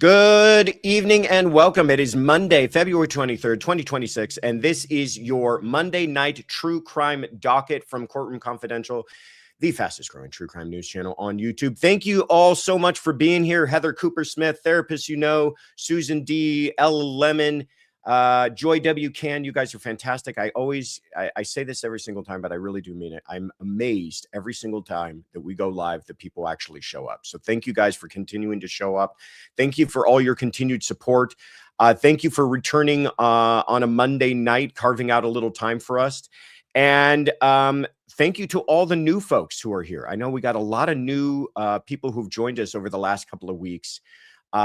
Good evening and welcome. It is Monday, February 23rd, 2026, and this is your Monday night true crime docket from Courtroom Confidential, the fastest growing true crime news channel on YouTube. Thank you all so much for being here. Heather Cooper-Smith, therapist, Susan D, L Lemon, Joy W. Can, you guys are fantastic. I say this every single time, but I really do mean it. I'm amazed every single time that we go live that people actually show up. So thank you guys for continuing to show up. Thank you for all your continued support. Thank you for returning on a Monday night, carving out a little time for us. And thank you to all the new folks who are here. I know we got a lot of new people who've joined us over the last couple of weeks.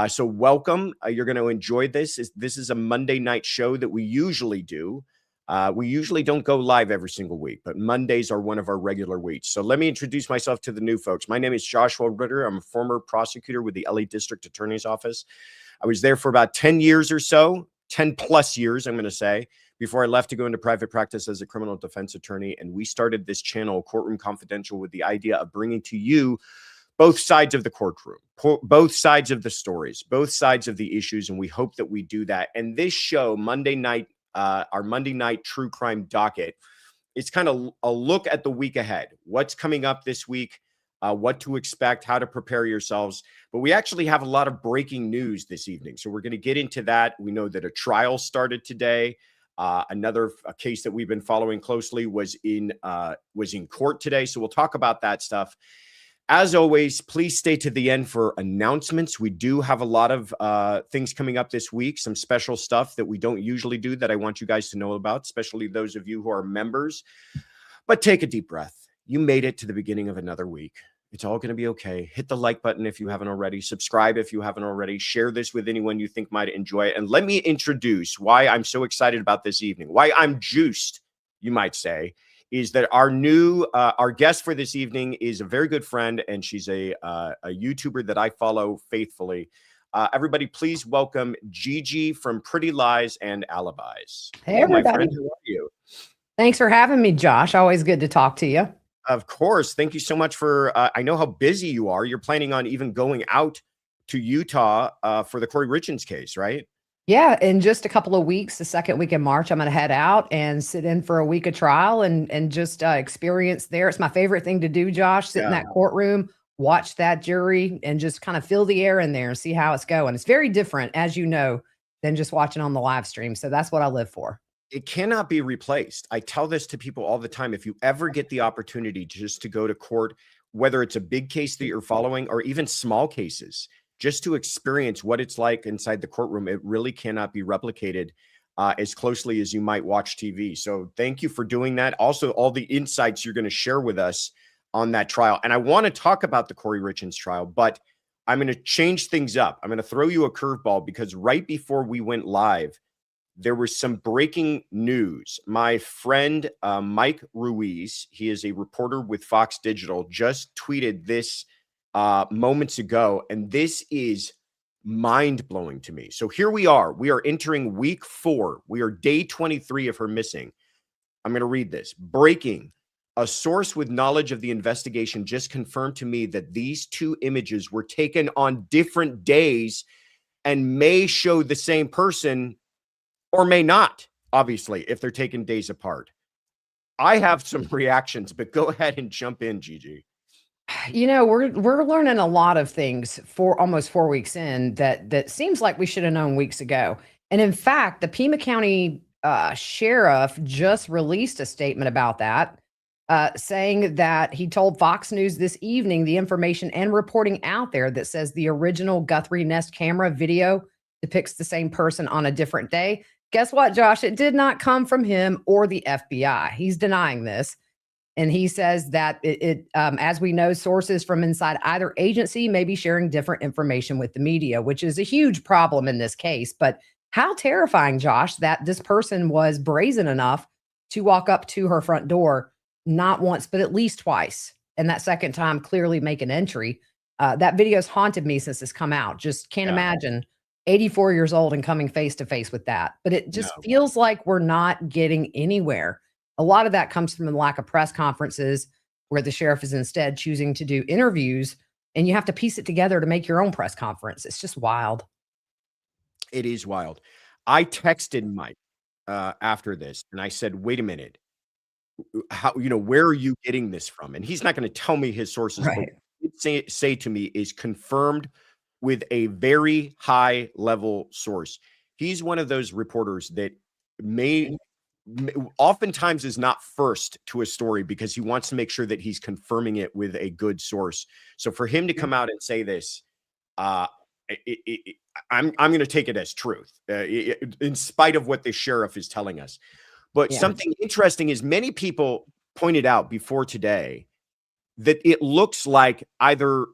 So welcome. You're going to enjoy this. This is a Monday night show that we usually do. We usually don't go live every single week, but Mondays are one of our regular weeks. So let me introduce myself to the new folks. My name is Joshua Ritter. I'm a former prosecutor with the LA District Attorney's Office. I was there for about 10 years or so, 10 plus years, I'm going to say, before I left to go into private practice as a criminal defense attorney. And we started this channel, Courtroom Confidential, with the idea of bringing to you both sides of the courtroom, both sides of the stories, both sides of the issues. And we hope that we do that. And this show, Monday night, our Monday night true crime docket, it's kind of a look at the week ahead, what's coming up this week, what to expect, how to prepare yourselves. But we actually have a lot of breaking news this evening. So we're going to get into that. We know that a trial started today. Another case that we've been following closely was in court today. So we'll talk about that stuff. As always, please stay to the end for announcements. We do have a lot of things coming up this week, some special stuff that we don't usually do that I want you guys to know about, especially those of you who are members. But take a deep breath. You made it to the beginning of another week. It's all going to be okay. Hit the like button if you haven't already. Subscribe if you haven't already. Share this with anyone you think might enjoy it. And let me introduce why I'm so excited about this evening, why I'm juiced, you might say, is that our guest for this evening is a very good friend, and she's a YouTuber that I follow faithfully. Everybody, please welcome GiGi from Pretty Lies and Alibis. Hey, everybody. My friend, how are you? Thanks for having me, Josh. Always good to talk to you. Of course. Thank you so much for, I know how busy you are. You're planning on even going out to Utah for the Kouri Richins case, right? Yeah, in just a couple of weeks, the second week in March, I'm going to head out and sit in for a week of trial and just experience there. It's my favorite thing to do, Josh, sit in that courtroom, watch that jury, and just kind of feel the air in there and see how it's going. It's very different, as you know, than just watching on the live stream. So that's what I live for. It cannot be replaced. I tell this to people all the time. If you ever get the opportunity just to go to court, whether it's a big case that you're following or even small cases, just to experience what it's like inside the courtroom, it really cannot be replicated as closely as you might watch TV. So thank you for doing that. Also, all the insights you're going to share with us on that trial. And I want to talk about the Kouri Richins trial, but I'm going to change things up. I'm going to throw you a curveball because right before we went live, there was some breaking news. My friend, Mike Ruiz, he is a reporter with Fox Digital, just tweeted this moments ago, and this is mind-blowing to me. So here we are entering week 4. We are day 23 of her missing. I'm going to read this. Breaking: a source with knowledge of the investigation just confirmed to me that these 2 images were taken on different days and may show the same person or may not, obviously, if they're taken days apart. I have some reactions, but go ahead and jump in, GiGi. You know, we're learning a lot of things for almost 4 weeks in that seems like we should have known weeks ago. And in fact, the Pima County sheriff just released a statement about that, saying that he told Fox News this evening the information and reporting out there that says the original Guthrie Nest camera video depicts the same person on a different day. Guess what, Josh? It did not come from him or the FBI. He's denying this. And he says that as we know, sources from inside either agency may be sharing different information with the media, which is a huge problem in this case. But how terrifying, Josh, that this person was brazen enough to walk up to her front door, not once, but at least twice. And that second time, clearly make an entry. That video's haunted me since it's come out. Just can't imagine 84 years old and coming face to face with that. But it just feels like we're not getting anywhere. A lot of that comes from the lack of press conferences where the sheriff is instead choosing to do interviews and you have to piece it together to make your own press conference. It's just wild. It is wild. I texted Mike after this and I said, wait a minute, how, where are you getting this from? And he's not going to tell me his sources, but Right. what he did say to me is confirmed with a very high level source. He's one of those reporters that may oftentimes is not first to a story because he wants to make sure that he's confirming it with a good source. So for him to come out and say this, uh, I'm going to take it as truth, in spite of what the sheriff is telling us. But Yeah. something interesting is many people pointed out before today that it looks like either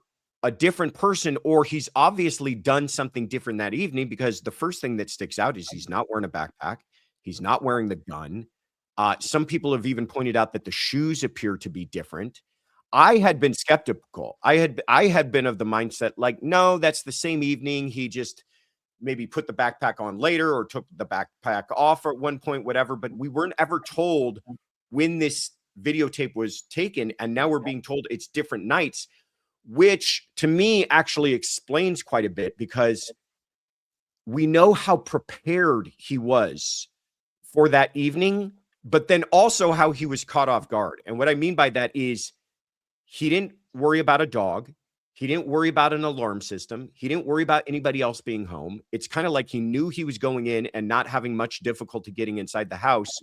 a different person or he's obviously done something different that evening, because the first thing that sticks out is he's not wearing a backpack. He's not wearing the gun. Some people have even pointed out that the shoes appear to be different. I had been skeptical. I had been of the mindset like, no, that's the same evening. He just maybe put the backpack on later or took the backpack off at one point, whatever. But we weren't ever told when this videotape was taken. And now we're being told it's different nights, which to me actually explains quite a bit, because we know how prepared he was for that evening, but then also how he was caught off guard. And what I mean by that is he didn't worry about a dog. He didn't worry about an alarm system. He didn't worry about anybody else being home. It's kind of like he knew he was going in and not having much difficulty getting inside the house,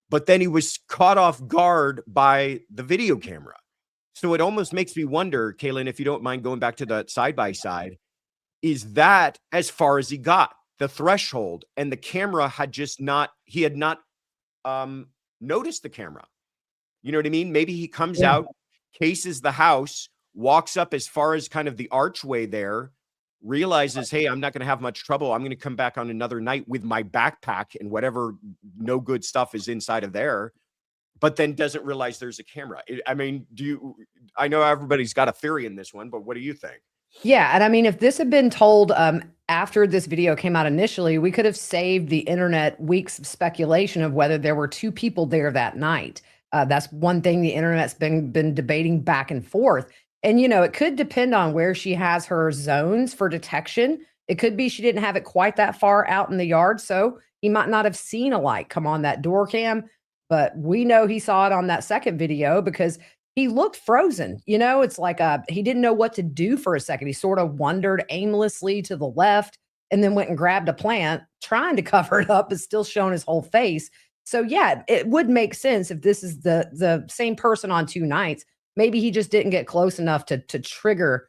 but then he was caught off guard by the video camera. So it almost makes me wonder, Kaylin, if you don't mind going back to the side-by-side, is that as far as he got, the threshold, and the camera had just not, he had not noticed the camera. You know what I mean? Maybe he comes out, cases the house, walks up as far as kind of the archway there, realizes, hey, I'm not going to have much trouble. I'm going to come back on another night with my backpack and whatever no good stuff is inside of there, but then doesn't realize there's a camera. I mean, I know everybody's got a theory in this one, but what do you think? Yeah, and I mean, if this had been told after this video came out initially, we could have saved the internet weeks of speculation of whether there were two people there that night. That's one thing the internet's been debating back and forth. And it could depend on where she has her zones for detection. It could be she didn't have it quite that far out in the yard, so he might not have seen a light come on that door cam. But we know he saw it on that second video because he looked frozen. It's like he didn't know what to do for a second. He sort of wandered aimlessly to the left and then went and grabbed a plant, trying to cover it up, but still showing his whole face. So yeah, it would make sense if this is the same person on two nights. Maybe he just didn't get close enough to trigger.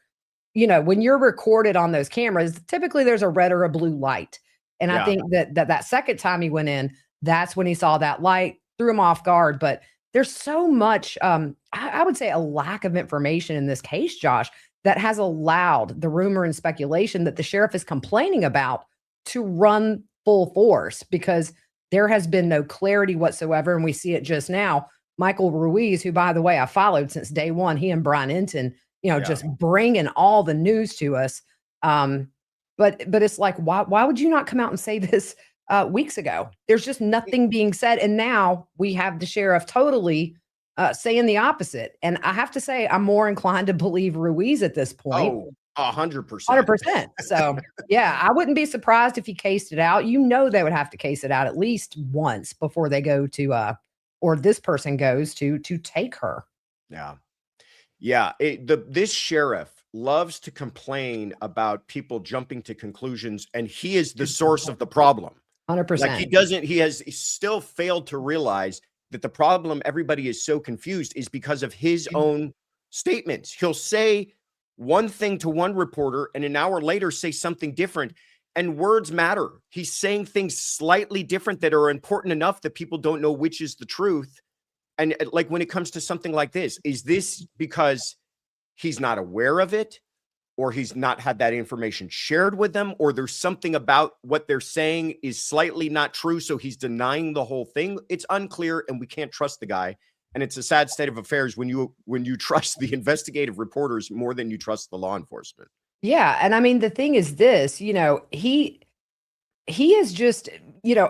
When you're recorded on those cameras, typically there's a red or a blue light. And I think that second time he went in, that's when he saw that light, threw him off guard. But there's so much, I would say, a lack of information in this case, Josh, that has allowed the rumor and speculation that the sheriff is complaining about to run full force, because there has been no clarity whatsoever. And we see it just now. Michael Ruiz, who, by the way, I followed since day one, he and Brian Enton, just bringing all the news to us. But it's like, why would you not come out and say this weeks ago? There's just nothing being said. And now we have the sheriff totally saying the opposite. And I have to say, I'm more inclined to believe Ruiz at this point. Oh, 100%. 100%. So yeah, I wouldn't be surprised if he cased it out. They would have to case it out at least once before they go to, or this person goes to take her. Yeah. Yeah. This sheriff loves to complain about people jumping to conclusions, and he is the source of the problem. 100%. Like he has still failed to realize that the problem everybody is so confused is because of his own statements. He'll say one thing to one reporter and an hour later say something different. And words matter. He's saying things slightly different that are important enough that people don't know which is the truth. And like when it comes to something like this, is this because he's not aware of it, or he's not had that information shared with them, or there's something about what they're saying is slightly not true, so he's denying the whole thing? It's unclear, and we can't trust the guy. And it's a sad state of affairs when you trust the investigative reporters more than you trust the law enforcement. Yeah. And I mean, the thing is this, he is just,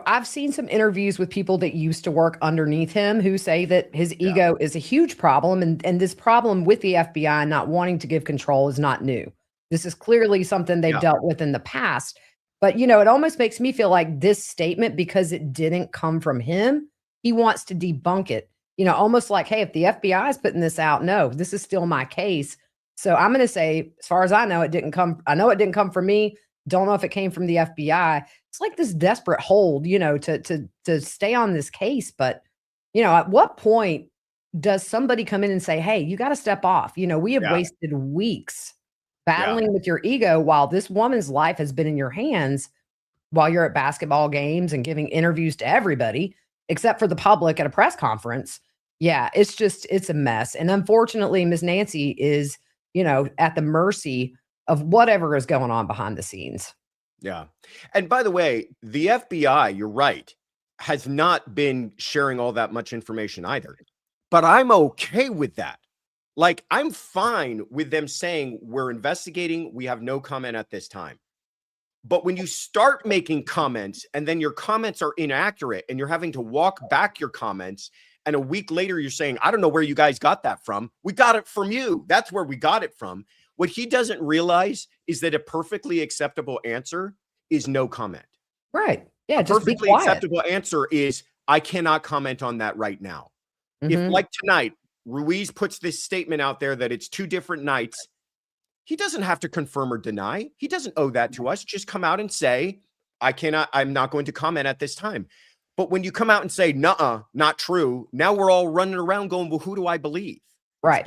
I've seen some interviews with people that used to work underneath him who say that his ego is a huge problem. And this problem with the FBI not wanting to give control is not new. This is clearly something they've dealt with in the past. But, it almost makes me feel like this statement, because it didn't come from him, he wants to debunk it. Almost like, hey, if the FBI is putting this out, no, this is still my case. So I'm going to say, as far as I know, I know it didn't come from me. Don't know if it came from the FBI. It's like this desperate hold, to stay on this case. But, at what point does somebody come in and say, hey, you got to step off? We have Yeah. wasted weeks battling with your ego while this woman's life has been in your hands while you're at basketball games and giving interviews to everybody except for the public at a press conference. Yeah, it's a mess. And unfortunately, Miss Nancy is, at the mercy of whatever is going on behind the scenes. Yeah. And by the way, the FBI, you're right, has not been sharing all that much information either. But I'm okay with that. Like, I'm fine with them saying we're investigating. We have no comment at this time. But when you start making comments and then your comments are inaccurate and you're having to walk back your comments, and a week later you're saying, I don't know where you guys got that from. We got it from you. That's where we got it from. What he doesn't realize is that a perfectly acceptable answer is no comment. Right. Yeah. A Just be perfectly quiet. acceptable answer is I cannot comment on that right now. If, like tonight, Ruiz puts this statement out there that it's 2 different nights, he doesn't have to confirm or deny. He doesn't owe that to us. Just come out and say, I'm not going to comment at this time. But when you come out and say, nuh-uh, not true, now we're all running around going, well, who do I believe? Right.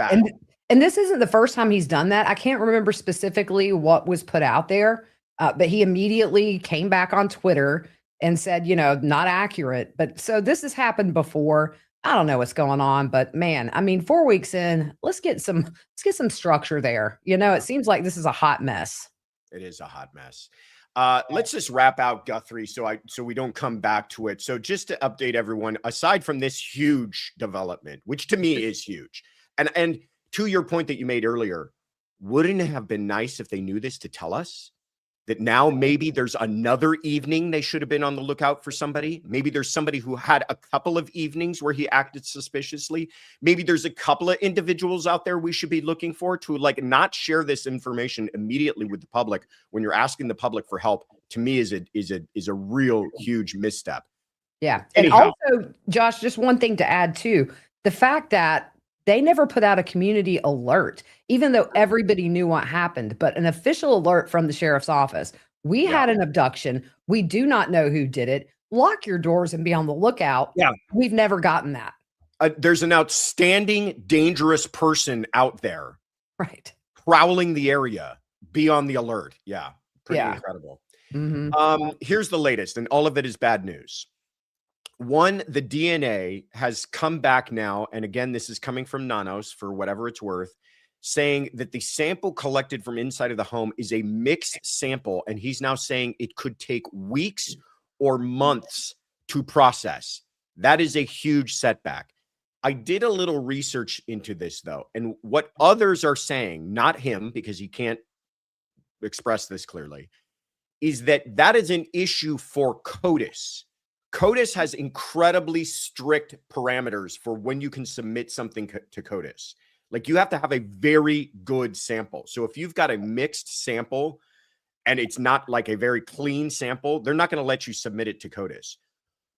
And this isn't the first time he's done that. I can't remember specifically what was put out there, but he immediately came back on Twitter and said, not accurate. But so this has happened before. I don't know what's going on, but man, I mean, 4 weeks in, let's get some structure there. It seems like this is a hot mess. It is a hot mess. Let's just wrap out Guthrie so we don't come back to it. So just to update everyone, aside from this huge development, which to me is huge, and to your point that you made earlier, wouldn't it have been nice if they knew this to tell us? That now maybe there's another evening they should have been on the lookout for somebody. Maybe there's somebody who had a couple of evenings where he acted suspiciously. Maybe there's a couple of individuals out there we should be looking for to not share this information immediately with the public when you're asking the public for help. To me, is a real huge misstep. Yeah. Anyhow. And also, Josh, just one thing to add too, the fact that they never put out a community alert, even though everybody knew what happened, but an official alert from the sheriff's office. We had an abduction. We do not know who did it. Lock your doors and be on the lookout. Yeah. We've never gotten that. There's an outstanding, dangerous person out there. Right. Prowling the area. Be on the alert. Yeah. Pretty incredible. Here's the latest, and all of it is bad news. One, the DNA has come back now, and again, this is coming from Nanos for whatever it's worth, saying that the sample collected from inside of the home is a mixed sample, and he's now saying it could take weeks or months to process. That is a huge setback. I did a little research into this, though, and what others are saying, not him, because he can't express this clearly, is that is an issue for CODIS. CODIS has incredibly strict parameters for when you can submit something to CODIS. Like, you have to have a very good sample. So if you've got a mixed sample and it's not like a very clean sample, they're not going to let you submit it to CODIS.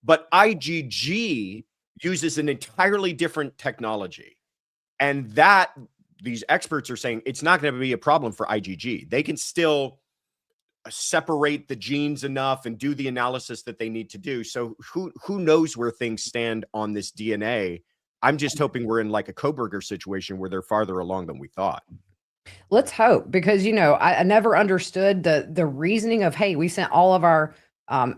But IgG uses an entirely different technology. And that these experts are saying it's not going to be a problem for IgG. They can still separate the genes enough and do the analysis that they need to do. So who knows where things stand on this DNA? I'm just hoping we're in like a Koberger situation where they're farther along than we thought. Let's hope, because, I never understood the reasoning of, hey, we sent all of our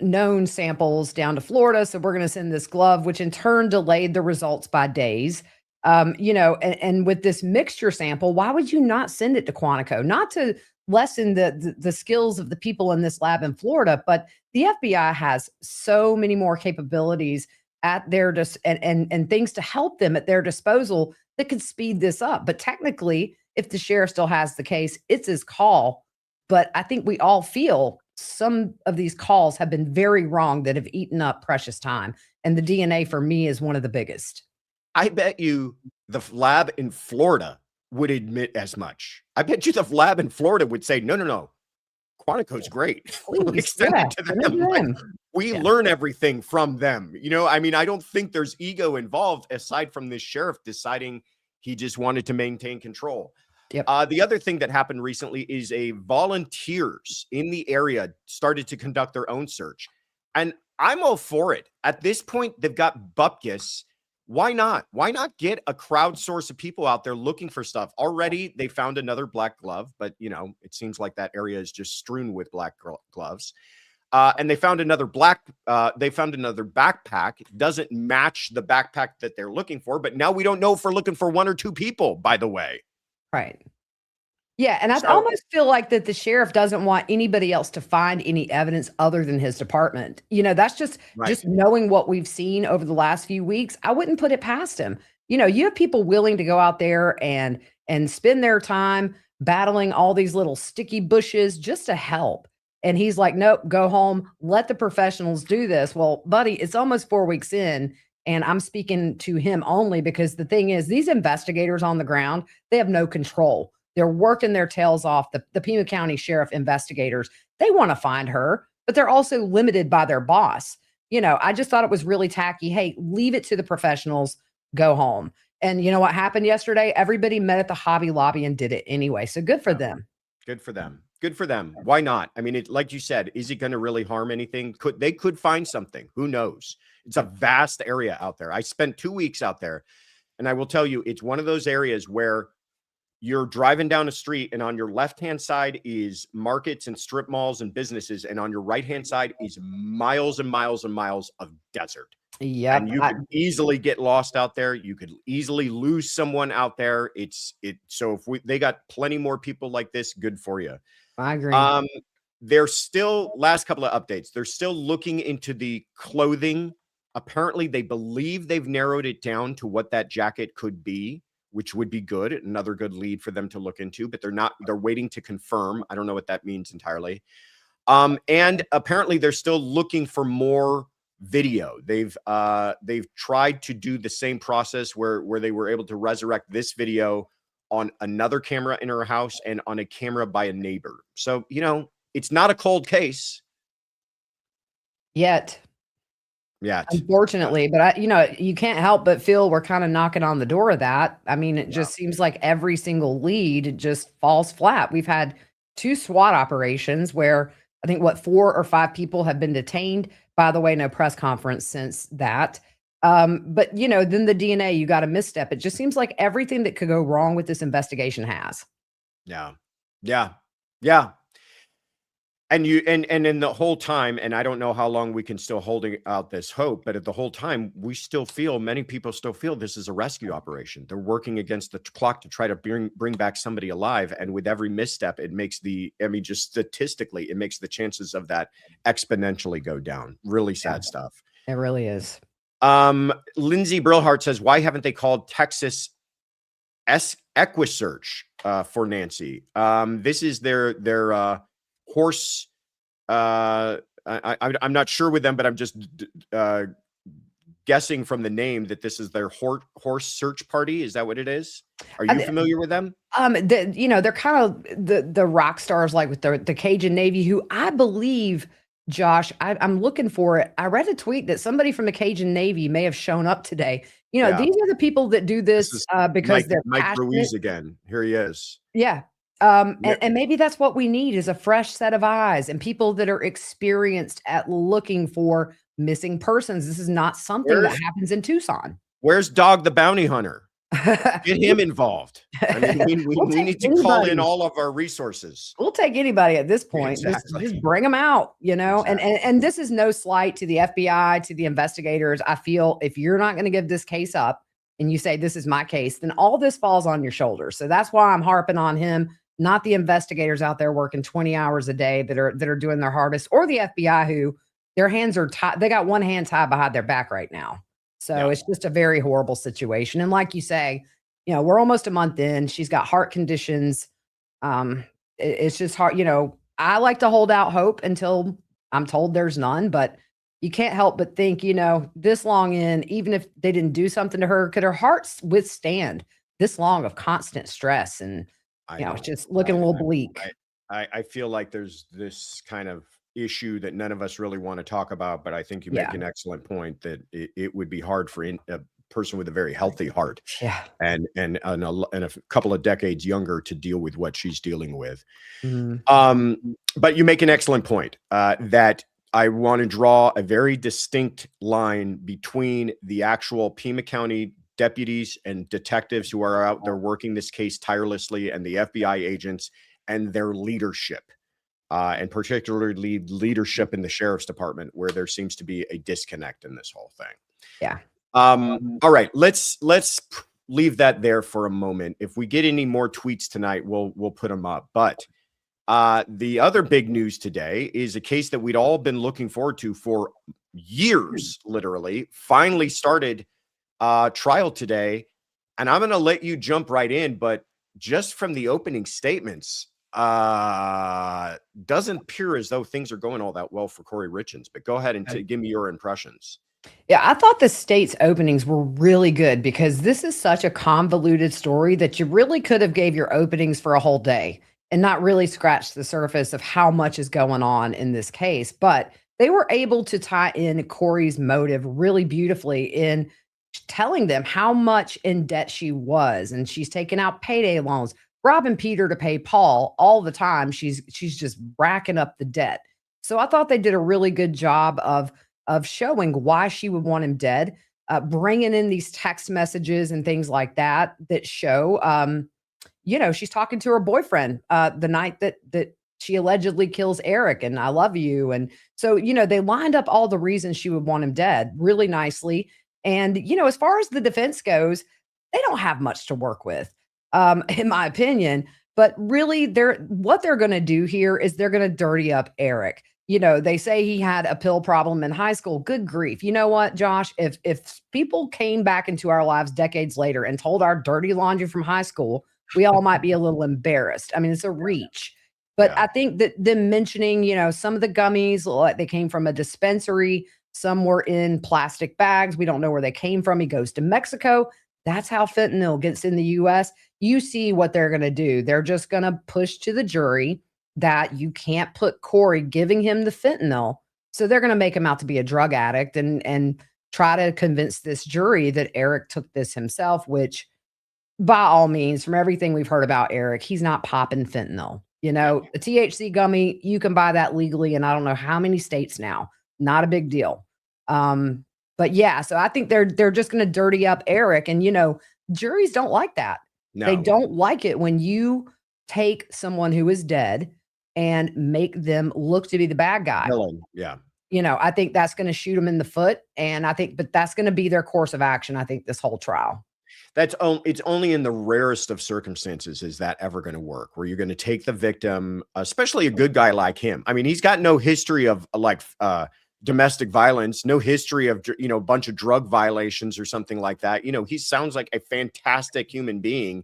known samples down to Florida, so we're going to send this glove, which in turn delayed the results by days. And with this mixture sample, why would you not send it to Quantico? Not to lessen the skills of the people in this lab in Florida, but the FBI has so many more capabilities at their and things to help them at their disposal that could speed this up. But technically, if the sheriff still has the case, it's his call. But I think we all feel some of these calls have been very wrong that have eaten up precious time. And the DNA for me is one of the biggest. I bet you the lab in Florida would admit as much. I bet you the lab in Florida would say, no. Quantico's great. Please, Send yeah, it to send it them. to Like, them. we Yeah. learn everything from them. I mean, I don't think there's ego involved aside from this sheriff deciding he just wanted to maintain control. Yep. The other thing that happened recently is volunteers in the area started to conduct their own search. And I'm all for it. At this point, they've got bupkis. Why not? Why not get a crowdsource of people out there looking for stuff? Already, they found another black glove, but it seems like that area is just strewn with black gloves. And they found another backpack. It doesn't match the backpack that they're looking for, but now we don't know if we're looking for one or two people, by the way. Right. Yeah, and I So, almost feel like that the sheriff doesn't want anybody else to find any evidence other than his department. That's just right. knowing what we've seen over the last few weeks. I wouldn't put it past him. You have people willing to go out there and spend their time battling all these little sticky bushes just to help. And he's like, nope, go home. Let the professionals do this. Well, buddy, it's almost 4 weeks in, and I'm speaking to him only because the thing is, these investigators on the ground, they have no control. They're working their tails off. The Pima County Sheriff investigators, they want to find her, but they're also limited by their boss. I just thought it was really tacky. Hey, leave it to the professionals, go home. And you know what happened yesterday? Everybody met at the Hobby Lobby and did it anyway. So good for them. Good for them. Good for them. Why not? I mean, like you said, is it going to really harm anything? They could find something. Who knows? It's a vast area out there. I spent 2 weeks out there, and I will tell you, it's one of those areas where you're driving down a street, and on your left-hand side is markets and strip malls and businesses, and on your right-hand side is miles and miles and miles of desert. Yep. And you could easily get lost out there. You could easily lose someone out there. So if they got plenty more people like this, good for you. I agree. They're still, last couple of updates, they're still looking into the clothing. Apparently, they believe they've narrowed it down to what that jacket could be, which would be good. Another good lead for them to look into, but they're waiting to confirm. I don't know what that means entirely. And apparently they're still looking for more video. They've tried to do the same process where they were able to resurrect this video on another camera in her house and on a camera by a neighbor. So, it's not a cold case Yet. Yet. Unfortunately, but you can't help but feel we're kind of knocking on the door of that. I mean, it just seems like every single lead just falls flat. We've had 2 SWAT operations where I think 4 or 5 people have been detained. By the way, no press conference since that. But then the DNA, you got a misstep. It just seems like everything that could go wrong with this investigation has. Yeah. Yeah. Yeah. And in the whole time, and I don't know how long we can still holding out this hope, but at the whole time, many people still feel this is a rescue operation. They're working against the clock to try to bring back somebody alive. And with every misstep, just statistically, it makes the chances of that exponentially go down. Really sad stuff. It really is. Lindsay Brilhart says, why haven't they called Texas Equisearch for Nancy? This is their horse. I'm not sure with them, but I'm just guessing from the name that this is their horse search party. Is that what it is? Are you familiar with them? They're kind of the rock stars, like with the Cajun Navy, who I believe, Josh, I'm looking for it. I read a tweet that somebody from the Cajun Navy may have shown up today. These are the people that do this because they're Mike passionate. Ruiz again. Here he is. Yeah. And maybe that's what we need, is a fresh set of eyes and people that are experienced at looking for missing persons. This is not something that happens in Tucson. Where's Dog the Bounty Hunter? Get him involved. I mean, we need to call in all of our resources. We'll take anybody at this point. Exactly. Just bring them out, Exactly. and this is no slight to the FBI, to the investigators. I feel if you're not going to give this case up and you say, this is my case, then all this falls on your shoulders. So that's why I'm harping on him, not the investigators out there working 20 hours a day that are doing their hardest, or the FBI, who their hands are tied. They got one hand tied behind their back right now. So it's just a very horrible situation. And like you say, we're almost a month in. She's got heart conditions. It's just hard. I like to hold out hope until I'm told there's none, but you can't help but think, this long in, even if they didn't do something to her, could her heart withstand this long of constant stress? And it's just looking a little bleak. I feel like there's this kind of issue that none of us really want to talk about, but I think you make Yeah. an excellent point that it would be hard for a person with a very healthy heart Yeah. and a couple of decades younger to deal with what she's dealing with. Mhm. But you make an excellent point that I want to draw a very distinct line between the actual Pima County deputies and detectives who are out there working this case tirelessly and the FBI agents and their leadership, and particularly leadership in the sheriff's department, where there seems to be a disconnect in this whole thing. Yeah. All right, let's leave that there for a moment. If we get any more tweets tonight, we'll put them up. But the other big news today is a case that we'd all been looking forward to for years, literally, finally started trial today. And I'm going to let you jump right in, but just from the opening statements, doesn't appear as though things are going all that well for Kouri Richins. But go ahead and give me your impressions. Yeah, I thought the state's openings were really good because this is such a convoluted story that you really could have gave your openings for a whole day and not really scratched the surface of how much is going on in this case. But they were able to tie in Kouri's motive really beautifully in telling them how much in debt she was, and she's taking out payday loans, robbing Peter to pay Paul all the time. She's just racking up the debt. So I thought they did a really good job of showing why she would want him dead, bringing in these text messages and things like that that show, she's talking to her boyfriend the night that she allegedly kills Eric, and I love you. And so, they lined up all the reasons she would want him dead really nicely. And, as far as the defense goes, they don't have much to work with, in my opinion. But really, what they're going to do here is they're going to dirty up Eric. They say he had a pill problem in high school. Good grief. You know what, Josh? If people came back into our lives decades later and told our dirty laundry from high school, we all might be a little embarrassed. I mean, it's a reach. But Yeah. I think that them mentioning, some of the gummies, like they came from a dispensary, some were in plastic bags. We don't know where they came from. He goes to Mexico. That's how fentanyl gets in the US. You see what they're going to do. They're just going to push to the jury that you can't put Kouri giving him the fentanyl. So they're going to make him out to be a drug addict and try to convince this jury that Eric took this himself, which by all means, from everything we've heard about Eric, he's not popping fentanyl. A THC gummy, you can buy that legally in I don't know how many states now. Not a big deal. But yeah, so I think they're just going to dirty up Eric, and juries don't like that. They No. don't like it when you take someone who is dead and make them look to be the bad guy. Villain. Yeah. I think that's going to shoot them in the foot, and but that's going to be their course of action. I think this whole trial. It's only in the rarest of circumstances is that ever going to work, where you're going to take the victim, especially a good guy like him. I mean, he's got no history of domestic violence, no history of, a bunch of drug violations or something like that. He sounds like a fantastic human being.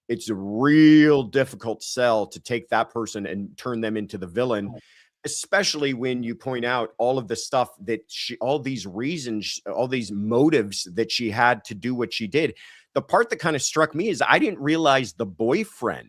It's a real difficult sell to take that person and turn them into the villain, especially when you point out all of the stuff that all these reasons, all these motives that she had to do what she did. The part that kind of struck me is I didn't realize the boyfriend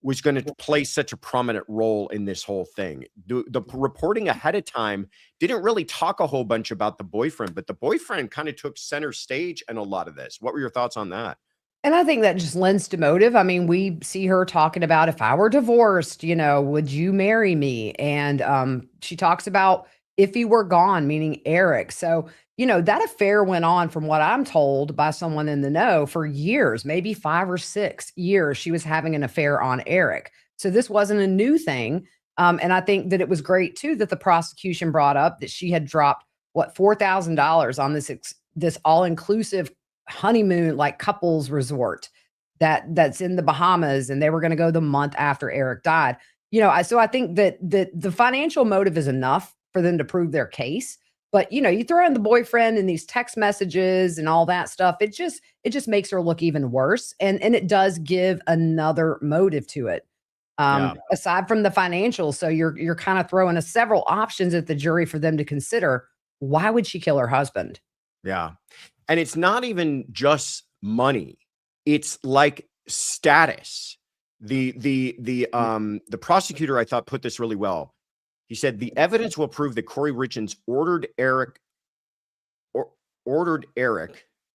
was going to play such a prominent role in this whole thing. The reporting ahead of time didn't really talk a whole bunch about the boyfriend, but the boyfriend kind of took center stage in a lot of this. What were your thoughts on that? And I think that just lends to motive. I mean, we see her talking about if I were divorced, would you marry me? And she talks about if he were gone, meaning Eric. So, that affair went on, from what I'm told by someone in the know, for years, maybe 5 or 6 years. She was having an affair on Eric. So this wasn't a new thing. And I think that it was great too that the prosecution brought up that she had dropped $4,000 on this all-inclusive honeymoon, like couples resort that's in the Bahamas, and they were going to go the month after Eric died. So I think that the financial motive is enough for them to prove their case. But you throw in the boyfriend and these text messages and all that stuff, it just makes her look even worse, and it does give another motive to it. Aside from the financials. So you're kind of throwing several options at the jury for them to consider. Why would she kill her husband? Yeah. And it's not even just money. It's like status. The prosecutor, I thought, put this really well. He said the evidence will prove that Kouri Richins ordered Eric,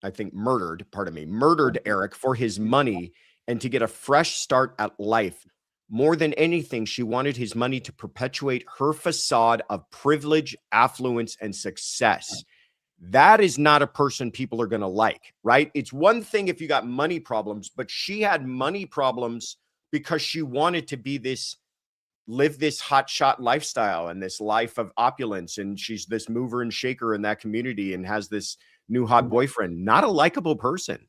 I think murdered Eric for his money and to get a fresh start at life. More than anything, she wanted his money to perpetuate her facade of privilege, affluence, and success. That is not a person people are going to like, right? It's one thing if you got money problems, but she had money problems because she wanted to live this hotshot lifestyle and this life of opulence. And she's this mover and shaker in that community and has this new hot boyfriend. Not a likable person.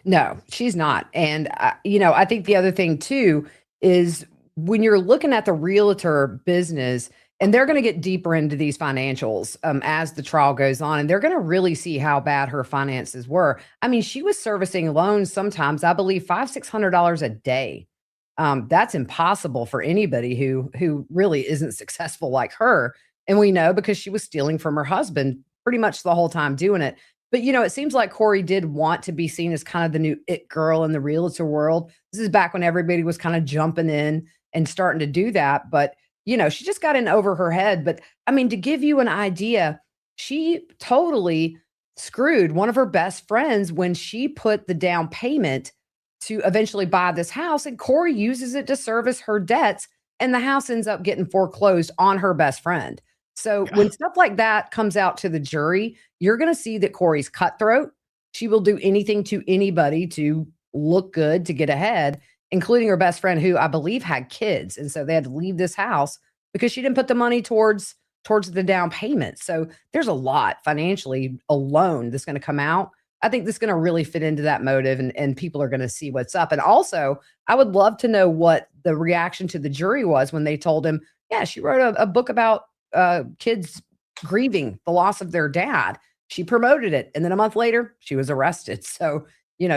No, she's not. And, I think the other thing too is when you're looking at the realtor business, and they're going to get deeper into these financials as the trial goes on, and they're going to really see how bad her finances were. I mean, she was servicing loans sometimes, I believe, $500-600 a day. That's impossible for anybody who really isn't successful like her. And we know because she was stealing from her husband pretty much the whole time doing it. But it seems like Kouri did want to be seen as kind of the new it girl in the realtor world. This is back when everybody was kind of jumping in and starting to do that. But she just got in over her head. But I mean, to give you an idea, she totally screwed one of her best friends when she put the down payment to eventually buy this house, and Kouri uses it to service her debts, and the house ends up getting foreclosed on her best friend. So when stuff like that comes out to the jury, you're going to see that Kouri's cutthroat. She will do anything to anybody to look good, to get ahead, including her best friend, who I believe had kids. And so they had to leave this house because she didn't put the money towards the down payment. So there's a lot financially alone that's going to come out. I think this is going to really fit into that motive, and people are going to see what's up. And also, I would love to know what the reaction to the jury was when they told him, yeah, she wrote a book about kids grieving the loss of their dad. She promoted it. And then a month later, she was arrested. So,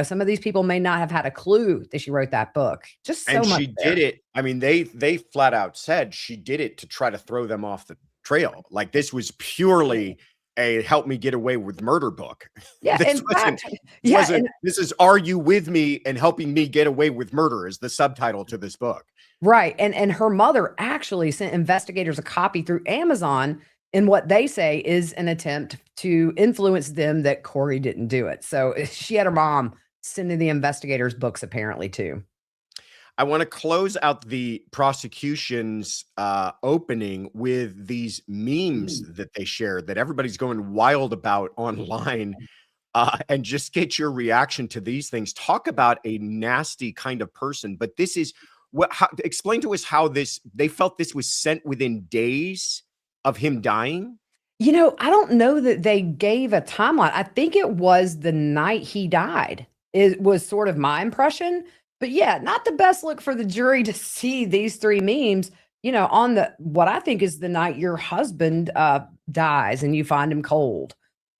some of these people may not have had a clue that she wrote that book. Just so and much. She did it. I mean, they flat out said she did it to try to throw them off the trail. Like, this was purely a help me get away with murder book. Yeah. This is Are You With Me and Helping Me Get Away with Murder is the subtitle to this book. Right. And her mother actually sent investigators a copy through Amazon in what they say is an attempt to influence them that Kouri didn't do it. So she had her mom sending the investigators books apparently too. I want to close out the prosecution's opening with these memes that they shared that everybody's going wild about online, and just get your reaction to these things. Talk about a nasty kind of person, but this is explain to us how they felt this was sent within days of him dying. I don't know that they gave a timeline. I think it was the night he died. It was sort of my impression. But yeah, not the best look for the jury to see these three memes, on what I think is the night your husband dies and you find him cold.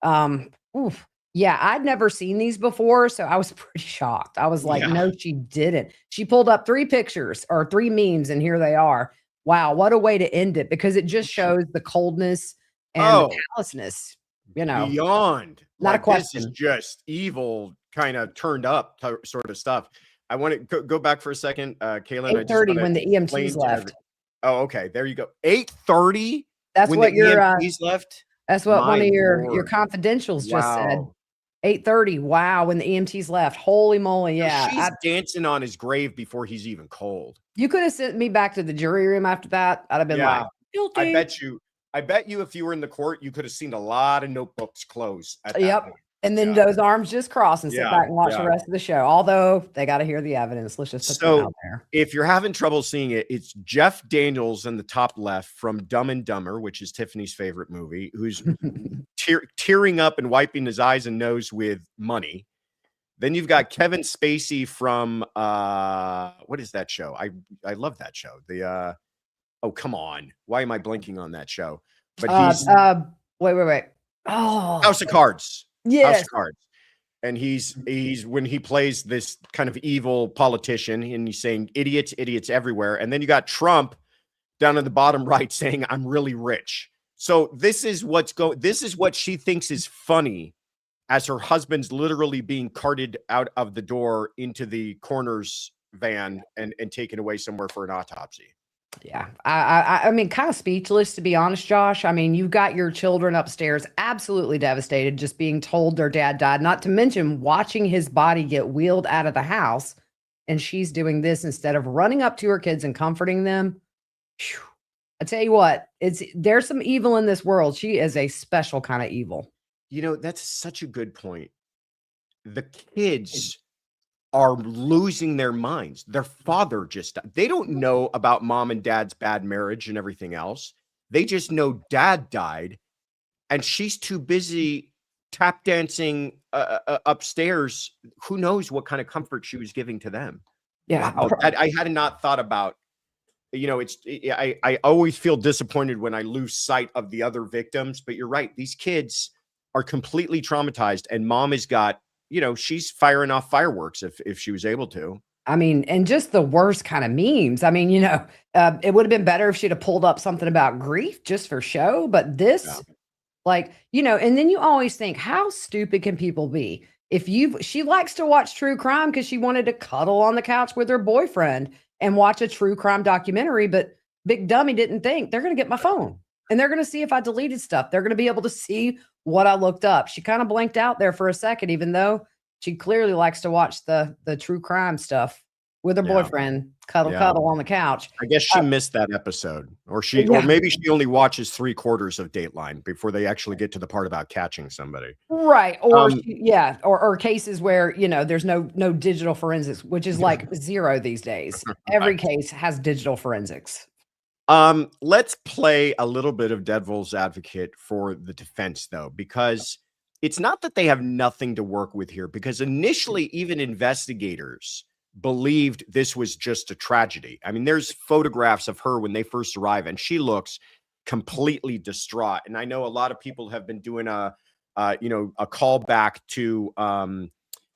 Oof. Yeah, I'd never seen these before, so I was pretty shocked. I was like, no, she didn't. She pulled up 3 pictures or 3 memes, and here they are. Wow, what a way to end it, because it just shows the coldness and the callousness, beyond. Not a question. This is just evil, kind of turned up sort of stuff. I want to go back for a second, Kaylin. 8:30 when the EMTs left. Oh, okay. There you go. 8:30. That's when what your EMTs left. That's what one of your confidentials just said. 8:30. Wow, when the EMTs left. Holy moly! Yeah, she's dancing on his grave before he's even cold. You could have sent me back to the jury room after that. I'd have been like, guilty. I bet you, if you were in the court, you could have seen a lot of notebooks close. At that point. And then those arms just cross and sit back and watch the rest of the show. Although they got to hear the evidence. Let's just put them out there. If you're having trouble seeing it, it's Jeff Daniels in the top left from Dumb and Dumber, which is Tiffany's favorite movie, who's tearing up and wiping his eyes and nose with money. Then you've got Kevin Spacey from what is that show? I love that show. Oh, come on. Why am I blinking on that show? But he's wait. Oh, House of Cards. Yes. House of Cards. And he's when he plays this kind of evil politician, and he's saying idiots everywhere. And then you got Trump down in the bottom right saying, I'm really rich. So this is what she thinks is funny, as her husband's literally being carted out of the door into the coroner's van and taken away somewhere for an autopsy. Yeah. I mean, kind of speechless, to be honest, Josh. I mean, you've got your children upstairs absolutely devastated, just being told their dad died, not to mention watching his body get wheeled out of the house. And she's doing this instead of running up to her kids and comforting them. Phew. I tell you what, there's some evil in this world. She is a special kind of evil. You know, that's such a good point. The kids are losing their minds. Their father just died. They don't know about mom and dad's bad marriage and everything else. They just know dad died, and she's too busy tap dancing upstairs. Who knows what kind of comfort she was giving to them? Yeah. Wow, I had not thought about. You know, I always feel disappointed when I lose sight of the other victims, but you're right. These kids are completely traumatized, and mom has got, you know, she's firing off fireworks if she was able to. I mean, and just the worst kind of memes. I mean, you know, it would have been better if she'd have pulled up something about grief just for show, but this, like, you know, and then you always think, how stupid can people be? She likes to watch true crime because she wanted to cuddle on the couch with her boyfriend and watch a true crime documentary, but Big Dummy didn't think they're going to get my phone and they're going to see if I deleted stuff. They're going to be able to see what I looked up. She kind of blanked out there for a second, even though she clearly likes to watch the true crime stuff with her boyfriend, cuddle on the couch. I guess she missed that episode, or maybe she only watches 3/4 of Dateline before they actually get to the part about catching somebody. Right. Or or cases where, you know, there's no digital forensics, which is like zero these days. Every case has digital forensics. Let's play a little bit of devil's advocate for the defense, though, because it's not that they have nothing to work with here, because initially even investigators believed this was just a tragedy. I mean, there's photographs of her when they first arrive, and she looks completely distraught. And I know a lot of people have been doing a callback to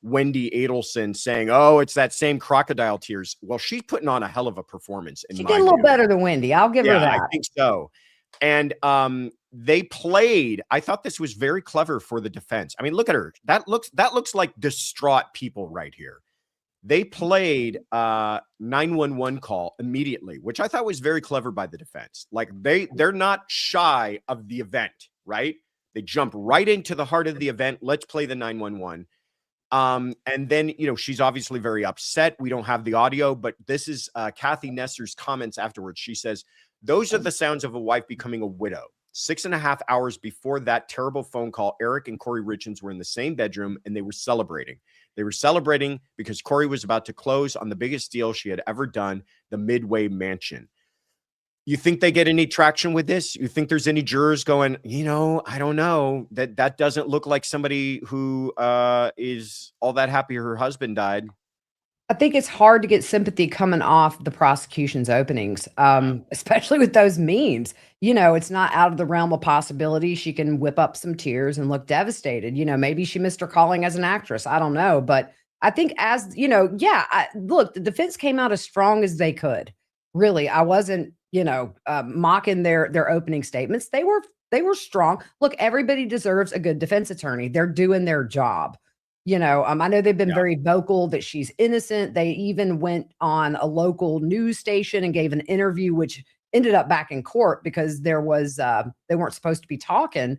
Wendy Adelson saying, "Oh, it's that same crocodile tears." Well, she's putting on a hell of a performance. She did a little better than Wendy. I'll give her that. I think so. And they played. I thought this was very clever for the defense. I mean, look at her. That looks like distraught people right here. They played 911 call immediately, which I thought was very clever by the defense. Like they're not shy of the event, right? They jump right into the heart of the event. Let's play the 911. And then, you know, she's obviously very upset. We don't have the audio, but this is Kathy Nesser's comments afterwards. She says, "Those are the sounds of a wife becoming a widow. 6.5 hours before that terrible phone call, Eric and Kouri Richins were in the same bedroom and they were celebrating. They were celebrating because Kouri was about to close on the biggest deal she had ever done, the Midway Mansion." You think they get any traction with this? You think there's any jurors going, you know, I don't know, that doesn't look like somebody who is all that happy her husband died? I think it's hard to get sympathy coming off the prosecution's openings, especially with those memes. You know, it's not out of the realm of possibility. She can whip up some tears and look devastated. You know, maybe she missed her calling as an actress. I don't know. But I think as, you know, look, the defense came out as strong as they could. Really, I wasn't, you know, mocking their opening statements. They were strong. Look, everybody deserves a good defense attorney. They're doing their job. You know, I know they've been very vocal that she's innocent. They even went on a local news station and gave an interview, which ended up back in court because there was they weren't supposed to be talking.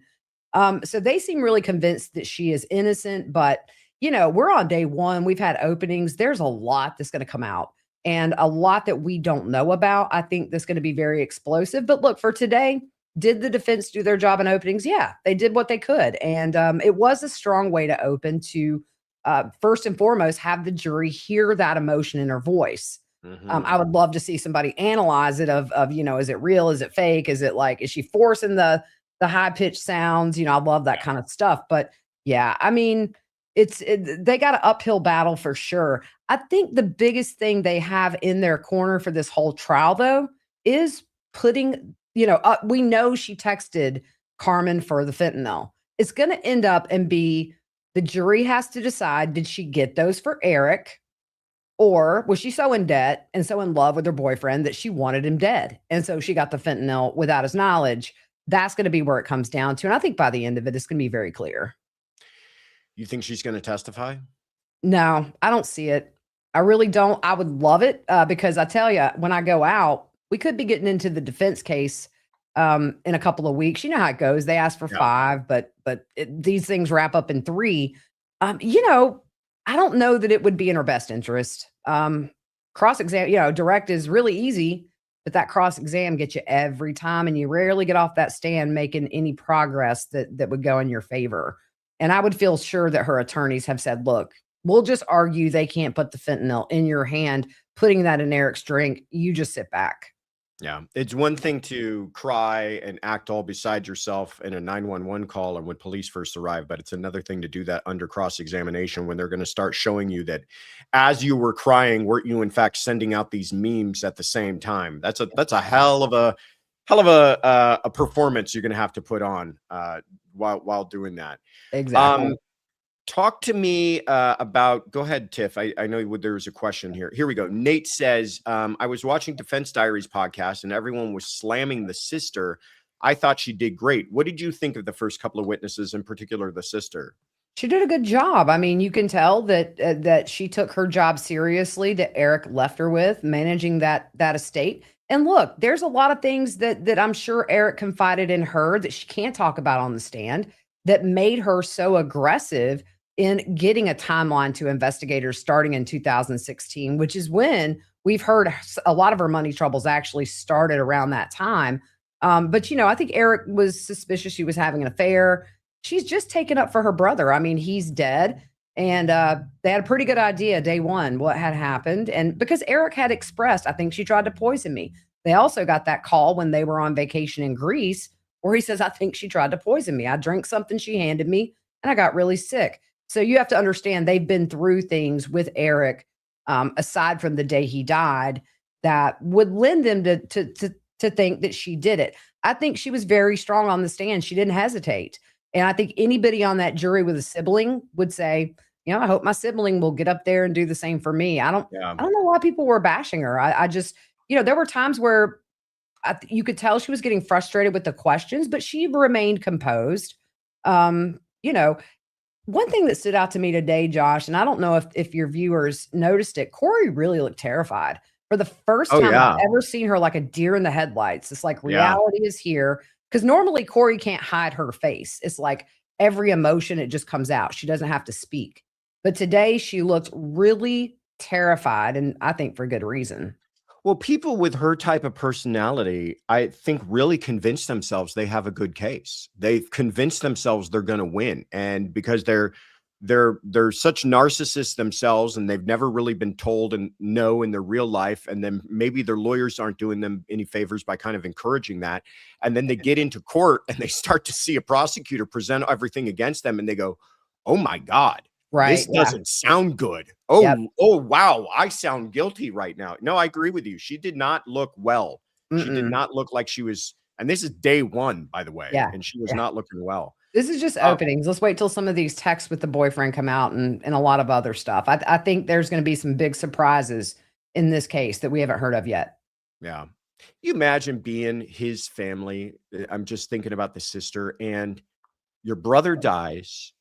So they seem really convinced that she is innocent. But, you know, we're on day one. We've had openings. There's a lot that's going to come out and a lot that we don't know about. I think that's going to be very explosive. But look, for today, did the defense do their job in openings? Yeah, they did what they could. And it was a strong way to open to, first and foremost, have the jury hear that emotion in her voice. I would love to see somebody analyze it of, you know, is it real? Is it fake? Is it like, is she forcing the high pitched sounds? You know, I love that kind of stuff. But yeah, I mean, they got an uphill battle for sure. I think the biggest thing they have in their corner for this whole trial, though, is putting, you know, we know she texted Carmen for the fentanyl. It's going to end up and be the jury has to decide, did she get those for Eric? Or was she so in debt and so in love with her boyfriend that she wanted him dead? And so she got the fentanyl without his knowledge. That's going to be where it comes down to. And I think by the end of it, it's going to be very clear. You think she's going to testify? No, I don't see it. I really don't. I would love it because I tell you, when I go out, we could be getting into the defense case in a couple of weeks. You know how it goes. They ask for Yeah. 5, but these things wrap up in 3. I don't know that it would be in her best interest. Cross exam, direct is really easy, but that cross exam gets you every time, and you rarely get off that stand making any progress that would go in your favor. And I would feel sure that her attorneys have said, look, we'll just argue they can't put the fentanyl in your hand, putting that in Eric's drink. You just sit back. Yeah. It's one thing to cry and act all beside yourself in a 911 call or when police first arrive, but it's another thing to do that under cross-examination when they're going to start showing you that as you were crying, weren't you in fact sending out these memes at the same time? That's a hell of a performance you're going to have to put on while doing that. Exactly. Talk to me about, go ahead, Tiff. I know there's a question here. Here we go. Nate says, I was watching Defense Diaries podcast and everyone was slamming the sister. I thought she did great. What did you think of the first couple of witnesses, in particular the sister? She did a good job. I mean, you can tell that she took her job seriously, that Eric left her with, managing that estate. And look, there's a lot of things that I'm sure Eric confided in her that she can't talk about on the stand that made her so aggressive in getting a timeline to investigators starting in 2016, which is when we've heard a lot of her money troubles actually started around that time. But I think Eric was suspicious she was having an affair. She's just taken up for her brother. I mean, he's dead. And they had a pretty good idea day one what had happened. And because Eric had expressed, I think she tried to poison me. They also got that call when they were on vacation in Greece where he says, I think she tried to poison me. I drank something she handed me and I got really sick. So you have to understand they've been through things with Eric, aside from the day he died, that would lend them to think that she did it. I think she was very strong on the stand. She didn't hesitate. And I think anybody on that jury with a sibling would say, I hope my sibling will get up there and do the same for me. I don't know why people were bashing her. I just, there were times where you could tell she was getting frustrated with the questions, but she remained composed. One thing that stood out to me today, Josh, and I don't know if your viewers noticed it, Kouri really looked terrified. For the first time I've ever seen her like a deer in the headlights. It's like reality is here. Because normally Kouri can't hide her face. It's like every emotion, it just comes out. She doesn't have to speak. But today she looked really terrified, and I think for good reason. Well, people with her type of personality, I think, really convince themselves they have a good case. They've convinced themselves they're going to win. And because they're such narcissists themselves and they've never really been told and no in their real life. And then maybe their lawyers aren't doing them any favors by kind of encouraging that. And then they get into court and they start to see a prosecutor present everything against them and they go, oh my God, this doesn't sound good. Oh, oh, wow. I sound guilty right now. No, I agree with you. She did not look well. She did not look like she was. And this is day one, by the way. And she was not looking well. This is just openings. Let's wait till some of these texts with the boyfriend come out and a lot of other stuff. I think there's going to be some big surprises in this case that we haven't heard of yet. Yeah. You imagine being his family. I'm just thinking about the sister and your brother dies.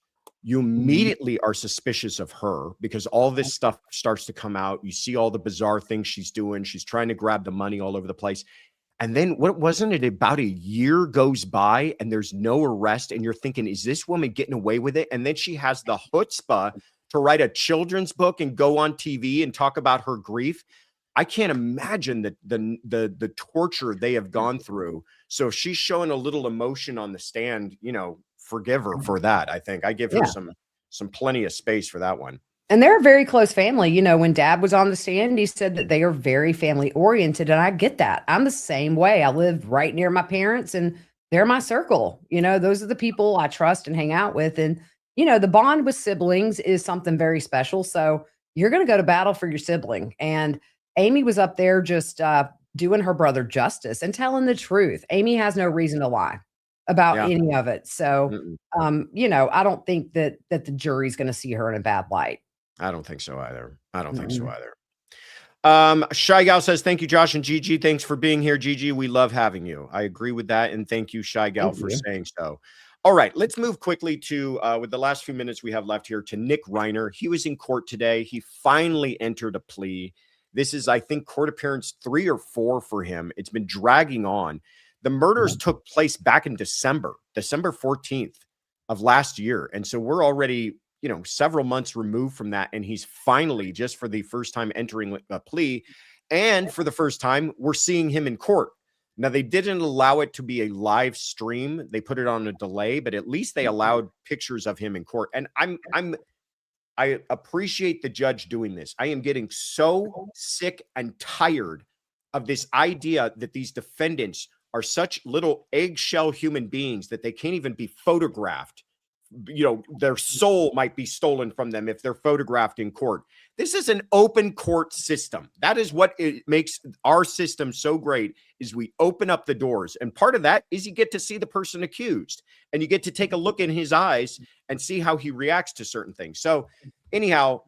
You immediately are suspicious of her because all this stuff starts to come out. You see all the bizarre things she's doing. She's trying to grab the money all over the place. And then what wasn't it about a year goes by and there's no arrest and you're thinking, is this woman getting away with it? And then she has the chutzpah to write a children's book and go on TV and talk about her grief. I can't imagine the torture they have gone through. So if she's showing a little emotion on the stand, forgive her for that. I think I give her some plenty of space for that one. And they're a very close family. When Dad was on the stand, he said that they are very family oriented. And I get that. I'm the same way. I live right near my parents and they're my circle. Those are the people I trust and hang out with. And, the bond with siblings is something very special. So you're going to go to battle for your sibling. And Amy was up there just doing her brother justice and telling the truth. Amy has no reason to lie about any of it. So, I don't think that the jury's going to see her in a bad light. I don't think so either. Shy Gal says, thank you, Josh and GiGi. Thanks for being here, GiGi. We love having you. I agree with that. And thank you, Shy Gal, for saying so. All right, let's move quickly to, with the last few minutes we have left here, to Nick Reiner. He was in court today. He finally entered a plea. This is, I think, court appearance 3 or 4 for him. It's been dragging on. The murders took place back in December 14th of last year. And so we're already, several months removed from that. And he's finally, just for the first time, entering a plea. And for the first time, we're seeing him in court. Now, they didn't allow it to be a live stream. They put it on a delay, but at least they allowed pictures of him in court. And I appreciate the judge doing this. I am getting so sick and tired of this idea that these defendants are such little eggshell human beings that they can't even be photographed. Their soul might be stolen from them if they're photographed in court. This is an open court system. That is what it makes our system so great, is we open up the doors. And part of that is you get to see the person accused, and you get to take a look in his eyes and see how he reacts to certain things. So anyhow,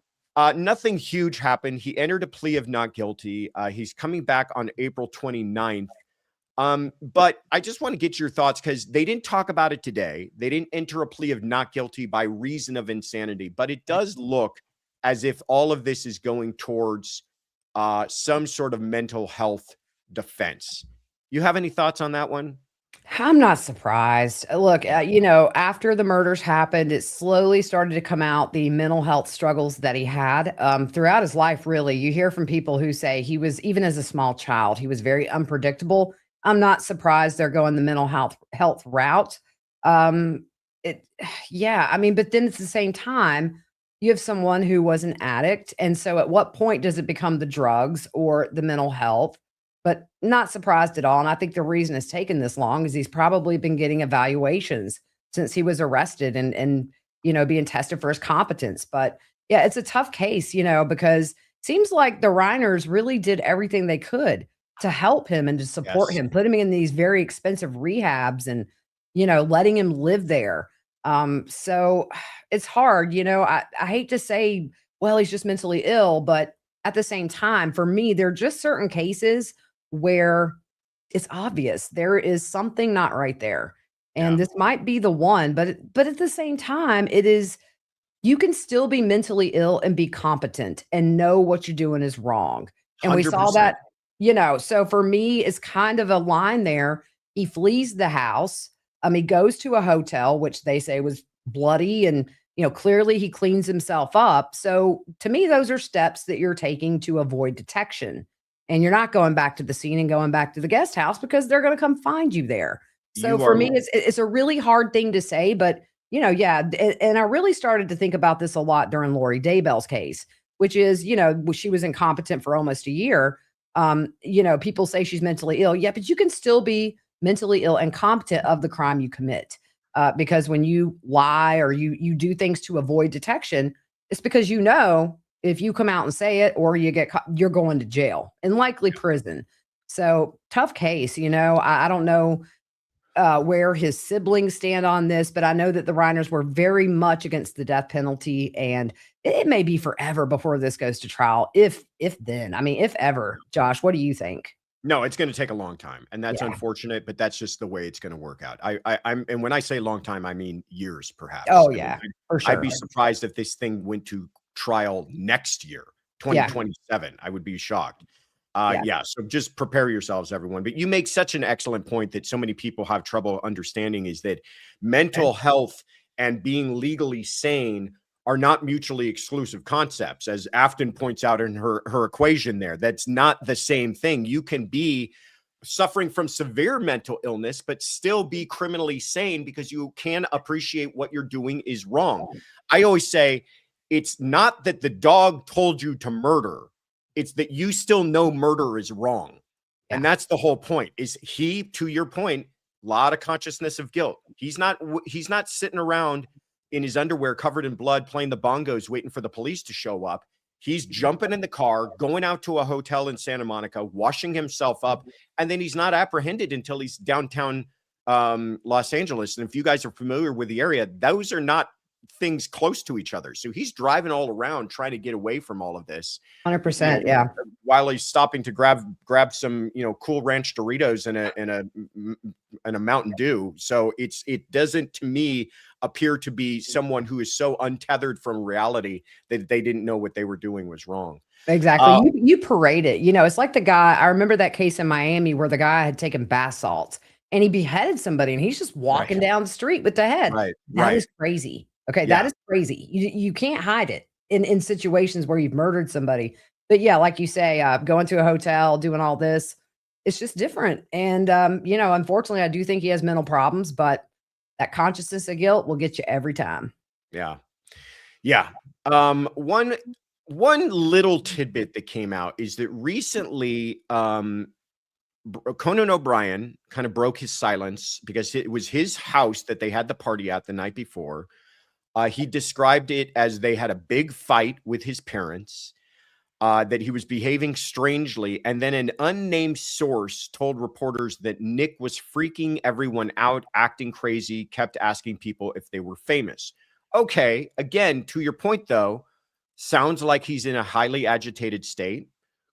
nothing huge happened. He entered a plea of not guilty. He's coming back on April 29th. But I just want to get your thoughts, because they didn't talk about it today. They didn't enter a plea of not guilty by reason of insanity, but it does look as if all of this is going towards some sort of mental health defense. You have any thoughts on that one? I'm not surprised. Look, after the murders happened, it slowly started to come out, the mental health struggles that he had throughout his life. Really, you hear from people who say he was, even as a small child, he was very unpredictable. I'm not surprised they're going the mental health route. But then at the same time, you have someone who was an addict. And so at what point does it become the drugs or the mental health? But not surprised at all. And I think the reason it's taken this long is he's probably been getting evaluations since he was arrested and being tested for his competence. But yeah, it's a tough case, because it seems like the Reiners really did everything they could to help him and to support him, put him in these very expensive rehabs and, letting him live there. So it's hard, I hate to say, well, he's just mentally ill, but at the same time, for me, there are just certain cases where it's obvious there is something not right there. And this might be the one, but at the same time, you can still be mentally ill and be competent and know what you're doing is wrong. And we saw 100%. that, so for me, it's kind of a line there. He flees the house. He goes to a hotel, which they say was bloody, and, clearly he cleans himself up. So to me, those are steps that you're taking to avoid detection. And you're not going back to the scene and going back to the guest house, because they're going to come find you there. So for me, it's a really hard thing to say, but yeah. And I really started to think about this a lot during Lori Daybell's case, which is, she was incompetent for almost a year. People say she's mentally ill. Yeah, but you can still be mentally ill and competent of the crime you commit. Because when you lie or you do things to avoid detection, it's because if you come out and say it, or you get caught, you're going to jail and likely prison. So tough case. I don't know where his siblings stand on this, but I know that the Reiners were very much against the death penalty, and it may be forever before this goes to trial. If ever. Josh, what do you think? No, it's going to take a long time, and that's unfortunate, but that's just the way it's going to work out. And when I say long time, I mean years, perhaps. Oh yeah, for sure. I'd be surprised if this thing went to trial next year, 2027. I would be shocked. So just prepare yourselves, everyone. But you make such an excellent point that so many people have trouble understanding, is that mental health and being legally sane are not mutually exclusive concepts. As Afton points out in her equation there, that's not the same thing. You can be suffering from severe mental illness, but still be criminally sane, because you can appreciate what you're doing is wrong. I always say, it's not that the dog told you to murder. It's that you still know murder is wrong. Yeah. And that's the whole point, is he, to your point, a lot of consciousness of guilt. He's not sitting around in his underwear covered in blood playing the bongos waiting for the police to show up. He's jumping in the car, going out to a hotel in Santa Monica, washing himself up, and then he's not apprehended until he's downtown Los Angeles. And if you guys are familiar with the area, those are not things close to each other. So he's driving all around trying to get away from all of this. 100%. Yeah. While he's stopping to grab some, Cool Ranch Doritos and and a Mountain Dew. So it doesn't, to me, appear to be someone who is so untethered from reality that they didn't know what they were doing was wrong. Exactly. You parade it. You know, it's like the guy, I remember that case in Miami where the guy had taken bath salts and he beheaded somebody and he's just walking down the street with the head. That is crazy. Okay. That is crazy. You can't hide it in situations where you've murdered somebody. But yeah, like you say, going to a hotel, doing all this, it's just different. And, you know, unfortunately, I do think he has mental problems, but that consciousness of guilt will get you every time. Yeah. Yeah. One little tidbit that came out is that recently, Conan O'Brien kind of broke his silence because it was his house that they had the party at the night before. He described it as they had a big fight with his parents, that he was behaving strangely. And then an unnamed source told reporters that Nick was freaking everyone out, acting crazy, kept asking people if they were famous. Okay. Again, to your point, though, sounds like he's in a highly agitated state.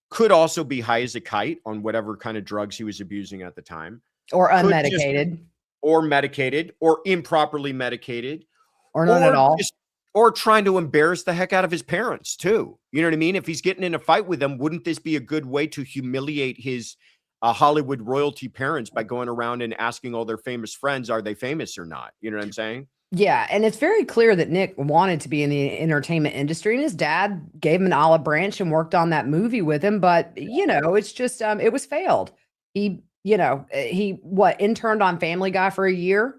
Could also be high as a kite on whatever kind of drugs he was abusing at the time. Or unmedicated. Or medicated, or improperly medicated. Or none at all. Or trying to embarrass the heck out of his parents, too. You know what I mean? If he's getting in a fight with them, wouldn't this be a good way to humiliate his Hollywood royalty parents by going around and asking all their famous friends, are they famous or not? You know what I'm saying? Yeah, and it's very clear that Nick wanted to be in the entertainment industry, and his dad gave him an olive branch and worked on that movie with him. But you know, it's just it was failed. He, you know, he interned on Family Guy for a year,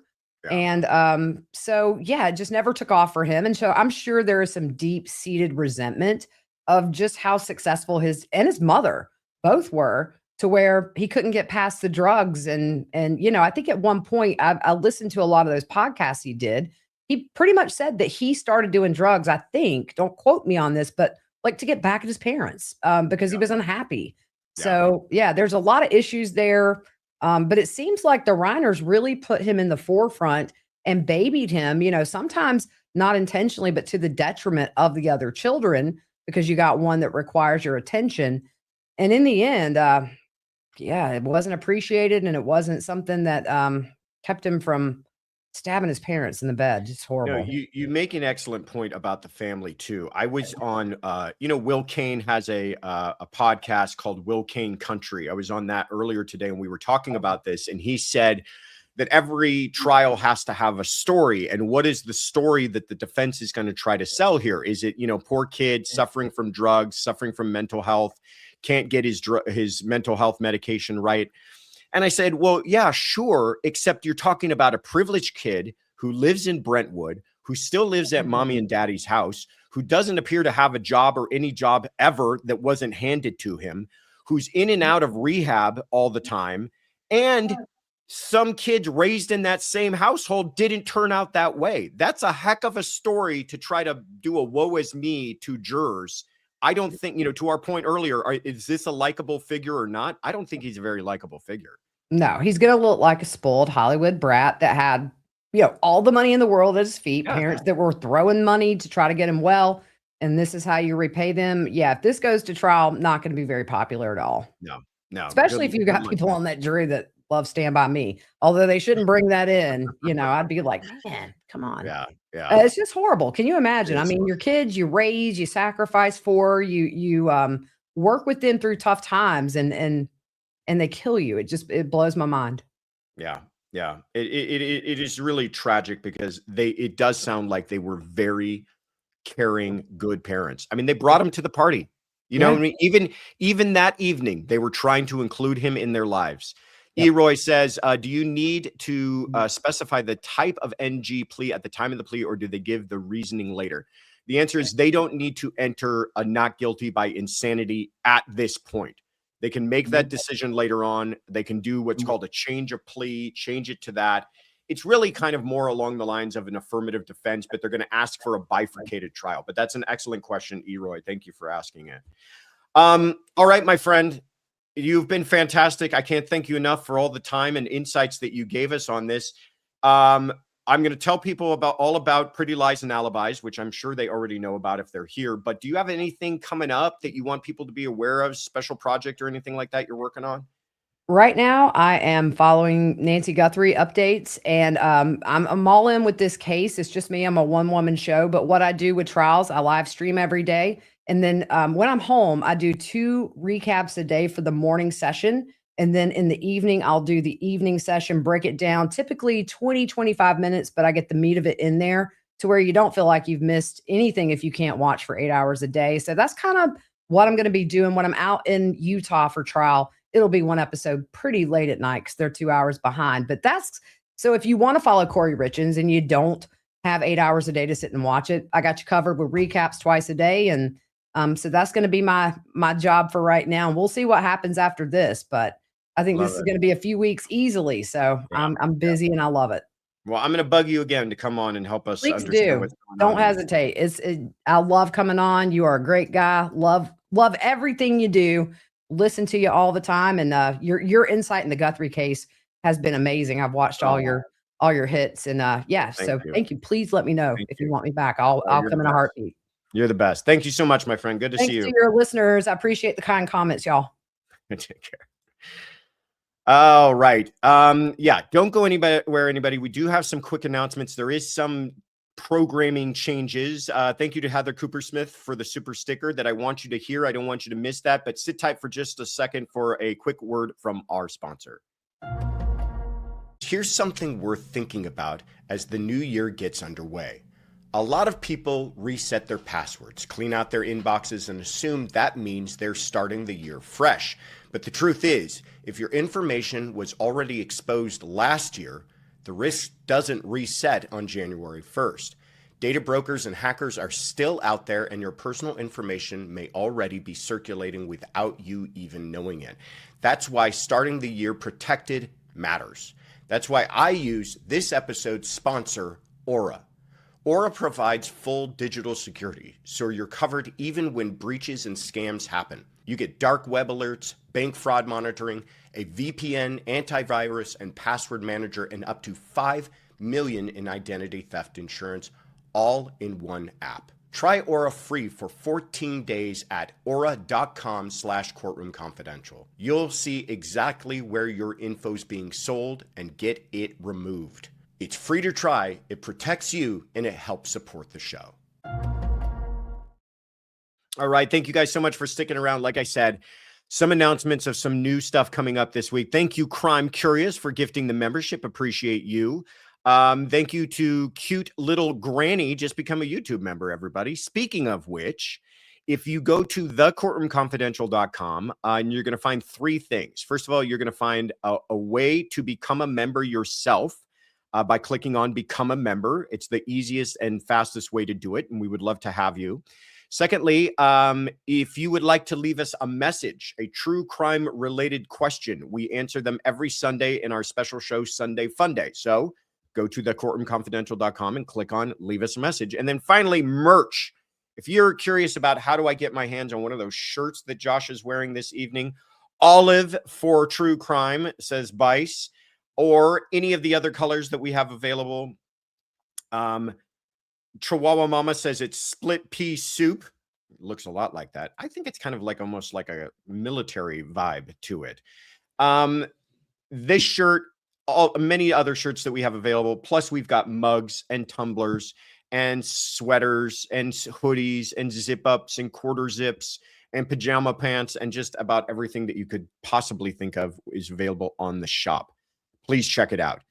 and so yeah, it just never took off for him. And so I'm sure there is some deep-seated resentment of just how successful his and his mother both were, to where he couldn't get past the drugs. And, you know, I think at one point I listened to a lot of those podcasts he did. He pretty much said that he started doing drugs, I think, don't quote me on this, but like to get back at his parents, because he was unhappy. So yeah, there's a lot of issues there. But it seems like the Reiners really put him in the forefront and babied him, you know, sometimes not intentionally, but to the detriment of the other children, because you got one that requires your attention. And in the end, yeah, it wasn't appreciated, and it wasn't something that kept him from stabbing his parents in the bed. Just horrible. No, you make an excellent point about the family too. I was on, you know, Will Kane has a podcast called Will Kane Country. I was on that earlier today, and we were talking about this, and he said that every trial has to have a story. And what is the story that the defense is going to try to sell here? Is it, you know, poor kid suffering from drugs, suffering from mental health, can't get his mental health medication right? And I said, well, yeah, sure. Except you're talking about a privileged kid who lives in Brentwood, who still lives at mommy and daddy's house, who doesn't appear to have a job or any job ever that wasn't handed to him, who's in and out of rehab all the time. And some kids raised in that same household didn't turn out that way. That's a heck of a story to try to do a woe is me to jurors. I don't think, you know, to our point earlier, is this a likable figure or not? I don't think he's a very likable figure. No, he's going to look like a spoiled Hollywood brat that had, you know, all the money in the world at his feet, parents that were throwing money to try to get him well. And this is how you repay them. Yeah, if this goes to trial, not going to be very popular at all. No. Especially if you got people on that jury that love Stand By Me. Although they shouldn't bring that in, you know, I'd be like, man, come on. Yeah. It's just horrible. Can you imagine? I mean, your kids, you raise, you sacrifice for, you work with them through tough times, and they kill you. It blows my mind. Yeah. It is really tragic because it does sound like they were very caring, good parents. I mean, they brought him to the party. You know, I mean, even that evening, they were trying to include him in their lives. Eroy says, do you need to specify the type of NG plea at the time of the plea, or do they give the reasoning later? The answer is they don't need to enter a not guilty by insanity at this point. They can make that decision later on. They can do what's called a change of plea, change it to that. It's really kind of more along the lines of an affirmative defense, but they're going to ask for a bifurcated trial. But that's an excellent question, Eroy. Thank you for asking it. All right, my friend. You've been fantastic. I can't thank you enough for all the time and insights that you gave us on this. I'm going to tell people all about Pretty Lies and Alibis, which I'm sure they already know about if they're here. But do you have anything coming up that you want people to be aware of, special project or anything like that you're working on? Right now, I am following Nancy Guthrie updates, and I'm all in with this case. It's just me. I'm a one woman show, but what I do with trials, I live stream every day, and then when I'm home, I do 2 recaps a day for the morning session, and then in the evening, I'll do the evening session, break it down, typically 20-25 minutes, but I get the meat of it in there to where you don't feel like you've missed anything if you can't watch for 8 hours a day. So that's kind of what I'm going to be doing when I'm out in Utah for trial. It'll be one episode pretty late at night because they're 2 hours behind. But that's so if you want to follow Kouri Richins and you don't have 8 hours a day to sit and watch it, I got you covered with recaps twice a day. And so that's going to be my job for right now. And we'll see what happens after this. But I think Love this is it. going to be a few weeks easily. So Yeah. I'm busy and I love it. Well, I'm going to bug you again to come on and help us Please understand do. what's going Don't on. hesitate. I love coming on. You are a great guy. Love everything you do. Listen to you all the time, and your insight in the Guthrie case has been amazing. I've watched all your hits, and yeah. So you. thank you. Please let me know Thank if you. you want me back. I'll You're come the in a best. heartbeat. You're the best. Thank you so much, my friend. Good to see Thanks to you. your listeners. I appreciate the kind comments, y'all. Take care. All right. Yeah, don't go anybody. We do have some quick announcements. There is some programming changes. Thank you to Heather Coopersmith for the super sticker that I want you to hear. I don't want you to miss that, but sit tight for just a second for a quick word from our sponsor. Here's something worth thinking about as the new year gets underway. A lot of people reset their passwords, clean out their inboxes, and assume that means they're starting the year fresh. But the truth is, if your information was already exposed last year, the risk doesn't reset on January 1st. Data brokers and hackers are still out there, and your personal information may already be circulating without you even knowing it. That's why starting the year protected matters. That's why I use this episode's sponsor, Aura. Aura provides full digital security, so you're covered even when breaches and scams happen. You get dark web alerts, bank fraud monitoring, a VPN, antivirus, and password manager, and up to $5 million in identity theft insurance, all in one app. Try Aura free for 14 days at aura.com/courtroomconfidential. You'll see exactly where your info's being sold and get it removed. It's free to try, it protects you, and it helps support the show. All right, thank you guys so much for sticking around. Like I said, some announcements of some new stuff coming up this week. Thank you, Crime Curious, for gifting the membership. Appreciate you. Thank you to Cute Little Granny. Just become a YouTube member, everybody. Speaking of which, if you go to thecourtroomconfidential.com, and you're going to find 3 things. First of all, you're going to find a way to become a member yourself. By clicking on Become a Member. It's the easiest and fastest way to do it, and we would love to have you. Secondly, if you would like to leave us a message, a true crime-related question, we answer them every Sunday in our special show, Sunday Fun Day. So go to thecourtroomconfidential.com and click on Leave Us a Message. And then finally, merch. If you're curious about how do I get my hands on one of those shirts that Josh is wearing this evening, Olive for True Crime, says Bice, or any of the other colors that we have available. Chihuahua Mama says it's split pea soup. It looks a lot like that. I think it's kind of like almost like a military vibe to it. This shirt, many other shirts that we have available. Plus, we've got mugs and tumblers and sweaters and hoodies and zip-ups and quarter zips and pajama pants, and just about everything that you could possibly think of is available on the shop. Please check it out.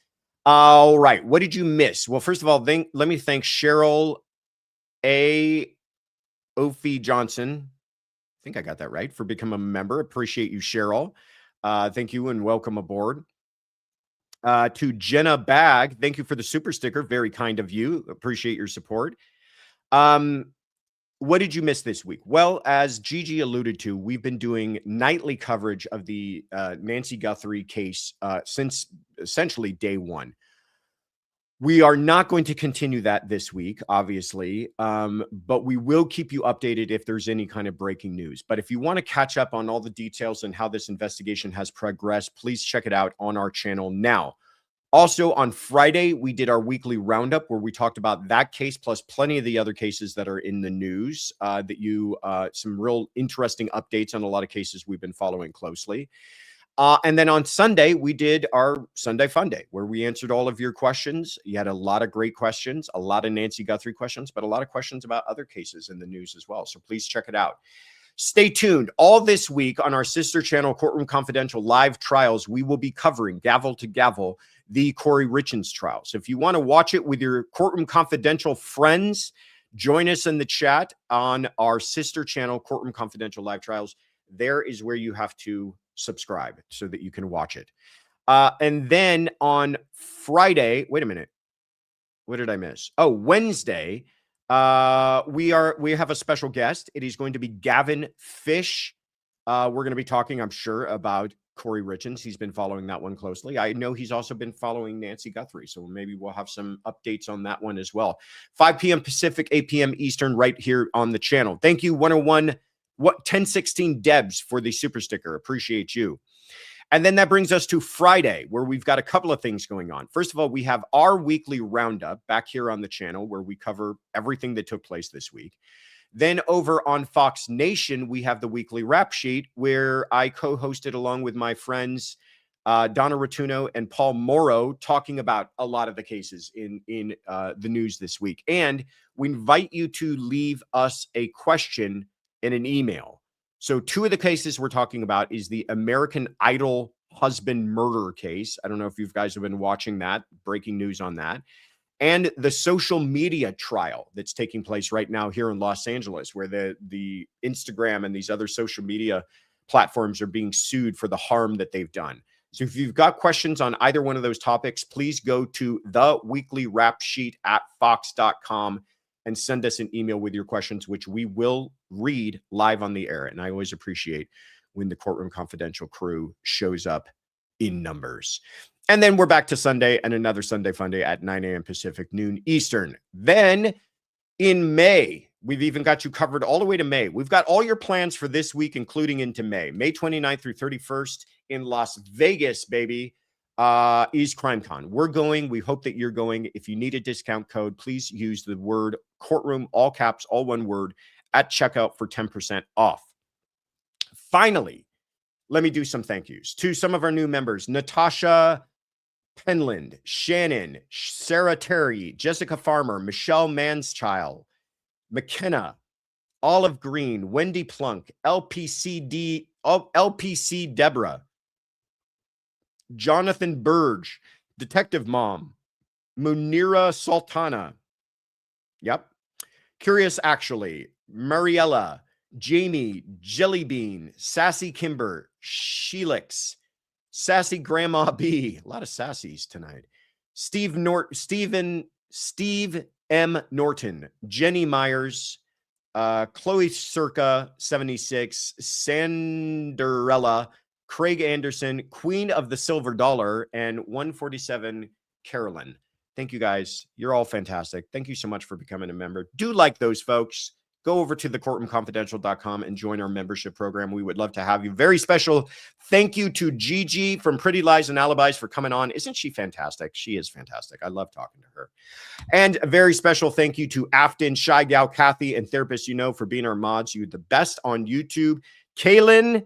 All right. What did you miss? Well, first of all, let me thank Cheryl A. Ophi Johnson. I think I got that right, for becoming a member. Appreciate you, Cheryl. Thank you and welcome aboard. To Jenna Bag, thank you for the super sticker. Very kind of you. Appreciate your support. What did you miss this week? Well, as Gigi alluded to, we've been doing nightly coverage of the Nancy Guthrie case since essentially day one. We are not going to continue that this week, obviously, but we will keep you updated if there's any kind of breaking news. But if you want to catch up on all the details and how this investigation has progressed, please check it out on our channel now. Also, on Friday, we did our weekly roundup where we talked about that case plus plenty of the other cases that are in the news, some real interesting updates on a lot of cases we've been following closely. And then on Sunday, we did our Sunday Fun Day where we answered all of your questions. You had a lot of great questions, a lot of Nancy Guthrie questions, but a lot of questions about other cases in the news as well. So please check it out. Stay tuned. All this week on our sister channel, Courtroom Confidential Live Trials, we will be covering gavel to gavel the Kouri Richins trial. So if you want to watch it with your Courtroom Confidential friends, join us in the chat on our sister channel, Courtroom Confidential Live Trials. There is where you have to subscribe so that you can watch it. And then on Friday, wait a minute. What did I miss? Oh, Wednesday, we have a special guest. It is going to be Gavin Fish. We're going to be talking, I'm sure, about Kouri Richins. He's been following that one closely. I know he's also been following Nancy Guthrie, so maybe we'll have some updates on that one as well. 5 p.m. Pacific, 8 p.m. Eastern, right here on the channel. Thank you, 1016 Debs for the super sticker. Appreciate you. And then that brings us to Friday, where we've got a couple of things going on. First of all, we have our weekly roundup back here on the channel where we cover everything that took place this week. Then over on Fox Nation, we have the weekly rap sheet where I co-hosted along with my friends Donna Rotuno and Paul Morrow, talking about a lot of the cases in the news this week. And we invite you to leave us a question in an email. So 2 of the cases we're talking about is the American Idol husband murder case. I don't know if you guys have been watching that, breaking news on that. And the social media trial that's taking place right now here in Los Angeles, where the Instagram and these other social media platforms are being sued for the harm that they've done. So if you've got questions on either one of those topics, please go to the weekly rap sheet at fox.com and send us an email with your questions, which we will read live on the air. And I always appreciate when the Courtroom Confidential crew shows up in numbers. And then we're back to Sunday and another Sunday Fun Day at 9 a.m. Pacific, noon Eastern. Then in May, we've even got you covered all the way to May. We've got all your plans for this week, including into May. May 29th through 31st in Las Vegas, baby, is CrimeCon. We're going. We hope that you're going. If you need a discount code, please use the word courtroom, all caps, all one word, at checkout for 10% off. Finally, let me do some thank yous to some of our new members: Natasha Penland, Shannon, Sarah Terry, Jessica Farmer, Michelle Manschild, McKenna, Olive Green, Wendy Plunk, LPC Deborah, Jonathan Burge, Detective Mom, Munira Sultana. Yep. Curious Actually, Mariella, Jamie, Jellybean, Sassy Kimber, Sheelix, Sassy Grandma B. A lot of sassies tonight. Steve M. Norton, Jenny Myers, Chloe Circa 76, Sanderella, Craig Anderson, Queen of the Silver Dollar, and 147 Carolyn. Thank you guys. You're all fantastic. Thank you so much for becoming a member. Do like those folks. Go over to thecourtroomconfidential.com and join our membership program. We would love to have you. Very special thank you to Gigi from Pretty Lies and Alibis for coming on. Isn't she fantastic? She is fantastic. I love talking to her. And a very special thank you to Afton, Shy Gal, Kathy, and Therapist You Know for being our mods. You're the best on YouTube. Kaylin,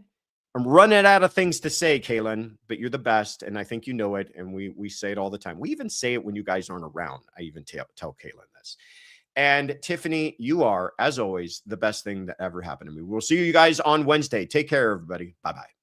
I'm running out of things to say, Kaylin, but you're the best, and I think you know it, and we say it all the time. We even say it when you guys aren't around. I even tell Kaylin this. And Tiffany, you are, as always, the best thing that ever happened to me. We'll see you guys on Wednesday. Take care, everybody. Bye-bye.